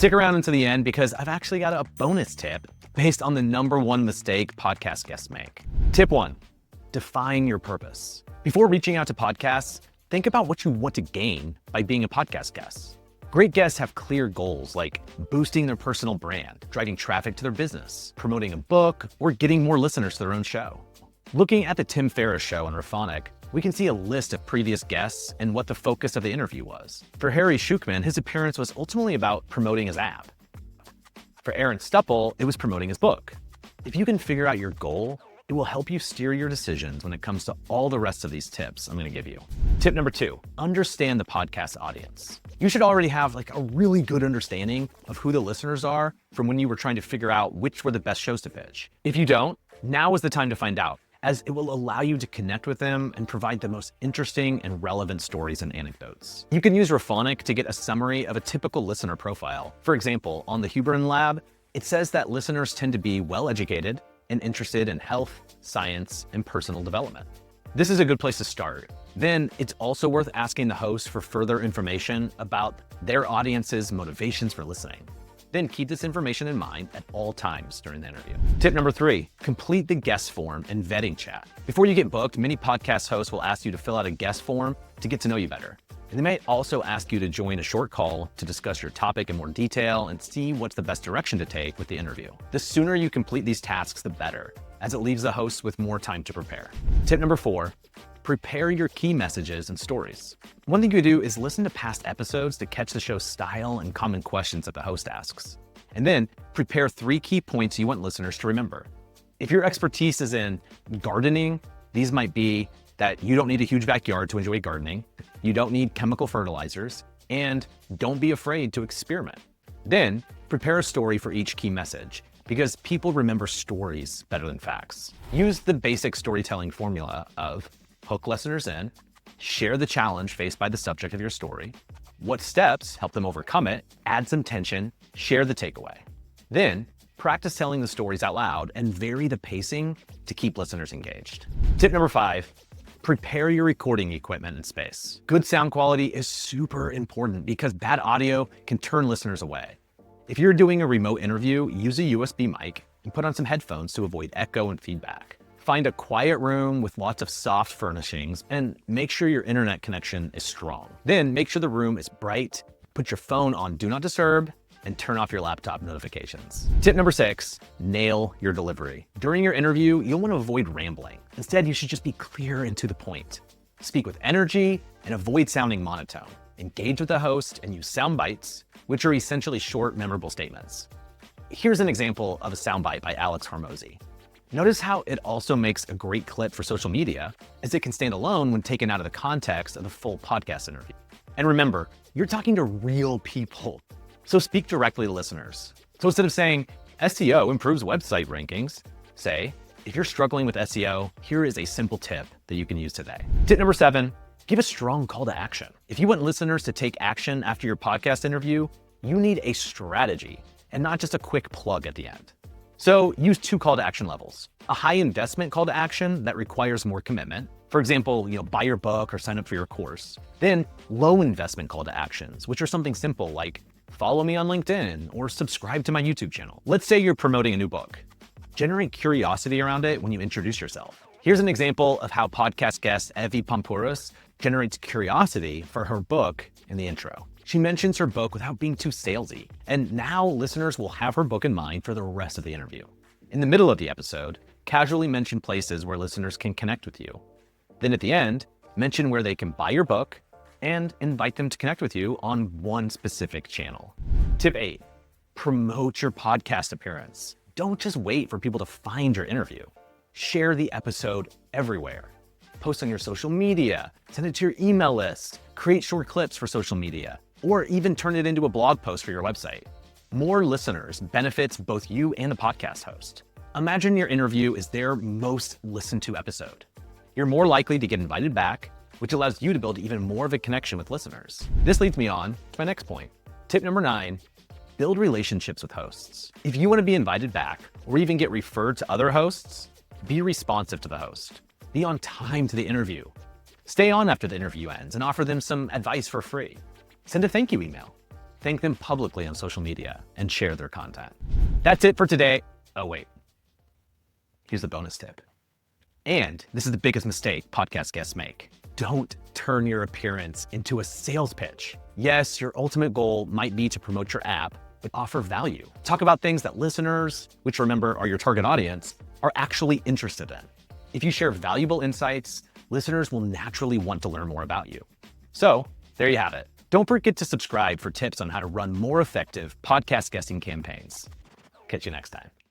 Stick around until the end because I've actually got a bonus tip based on the #1 mistake podcast guests make. Tip 1, define your purpose. Before reaching out to podcasts, think about what you want to gain by being a podcast guest. Great guests have clear goals like boosting their personal brand, driving traffic to their business, promoting a book, or getting more listeners to their own show. Looking at the Tim Ferriss show on Rephonic, we can see a list of previous guests and what the focus of the interview was. For Harry Shukman, his appearance was ultimately about promoting his app. For Aaron Stupple, it was promoting his book. If you can figure out your goal, it will help you steer your decisions when it comes to all the rest of these tips I'm gonna give you. Tip number 2, understand the podcast audience. You should already have a really good understanding of who the listeners are from when you were trying to figure out which were the best shows to pitch. If you don't, now is the time to find out, as it will allow you to connect with them and provide the most interesting and relevant stories and anecdotes. You can use Rephonic to get a summary of a typical listener profile. For example, on the Huberman Lab, it says that listeners tend to be well-educated and interested in health, science, and personal development. This is a good place to start. Then it's also worth asking the host for further information about their audience's motivations for listening. Then keep this information in mind at all times during the interview. Tip number 3, complete the guest form and vetting chat. Before you get booked, many podcast hosts will ask you to fill out a guest form to get to know you better. And they may also ask you to join a short call to discuss your topic in more detail and see what's the best direction to take with the interview. The sooner you complete these tasks, the better, as it leaves the host with more time to prepare. Tip number 4, prepare your key messages and stories. One thing you do is listen to past episodes to catch the show's style and common questions that the host asks. And then prepare 3 key points you want listeners to remember. If your expertise is in gardening, these might be that you don't need a huge backyard to enjoy gardening, you don't need chemical fertilizers, and don't be afraid to experiment. Then prepare a story for each key message, because people remember stories better than facts. Use the basic storytelling formula of hook listeners in, share the challenge faced by the subject of your story, what steps help them overcome it, add some tension, share the takeaway. Then practice telling the stories out loud and vary the pacing to keep listeners engaged. Tip number 5, prepare your recording equipment and space. Good sound quality is super important because bad audio can turn listeners away. If you're doing a remote interview, use a USB mic and put on some headphones to avoid echo and feedback. Find a quiet room with lots of soft furnishings and make sure your internet connection is strong. Then make sure the room is bright, put your phone on Do Not Disturb, and turn off your laptop notifications. Tip number 6, nail your delivery. During your interview, you'll want to avoid rambling. Instead, you should just be clear and to the point. Speak with energy and avoid sounding monotone. Engage with the host and use soundbites, which are essentially short, memorable statements. Here's an example of a soundbite by Alex Hormozy. Notice how it also makes a great clip for social media, as it can stand alone when taken out of the context of the full podcast interview. And remember, you're talking to real people, so speak directly to listeners. So instead of saying, SEO improves website rankings, say, if you're struggling with SEO, here is a simple tip that you can use today. Tip number 7, give a strong call to action. If you want listeners to take action after your podcast interview, you need a strategy and not just a quick plug at the end. So use 2 call to action levels. A high investment call to action that requires more commitment. For example, buy your book or sign up for your course. Then low investment call to actions, which are something simple like follow me on LinkedIn or subscribe to my YouTube channel. Let's say you're promoting a new book. Generate curiosity around it when you introduce yourself. Here's an example of how podcast guest Evie Pampouras generates curiosity for her book in the intro. She mentions her book without being too salesy, and now listeners will have her book in mind for the rest of the interview. In the middle of the episode, casually mention places where listeners can connect with you. Then at the end, mention where they can buy your book and invite them to connect with you on one specific channel. Tip 8, promote your podcast appearance. Don't just wait for people to find your interview. Share the episode everywhere. Post on your social media, send it to your email list, create short clips for social media, or even turn it into a blog post for your website. More listeners benefits both you and the podcast host. Imagine your interview is their most listened to episode. You're more likely to get invited back, which allows you to build even more of a connection with listeners. This leads me on to my next point. Tip number 9, build relationships with hosts. If you want to be invited back or even get referred to other hosts, be responsive to the host. Be on time to the interview. Stay on after the interview ends and offer them some advice for free. Send a thank you email. thank them publicly on social media, and share their content. That's it for today. Oh, wait. Here's the bonus tip. And this is the biggest mistake podcast guests make. Don't turn your appearance into a sales pitch. Yes, your ultimate goal might be to promote your app, but offer value. Talk about things that listeners, which remember are your target audience, are actually interested in. If you share valuable insights, listeners will naturally want to learn more about you. So there you have it. Don't forget to subscribe for tips on how to run more effective podcast guesting campaigns. Catch you next time.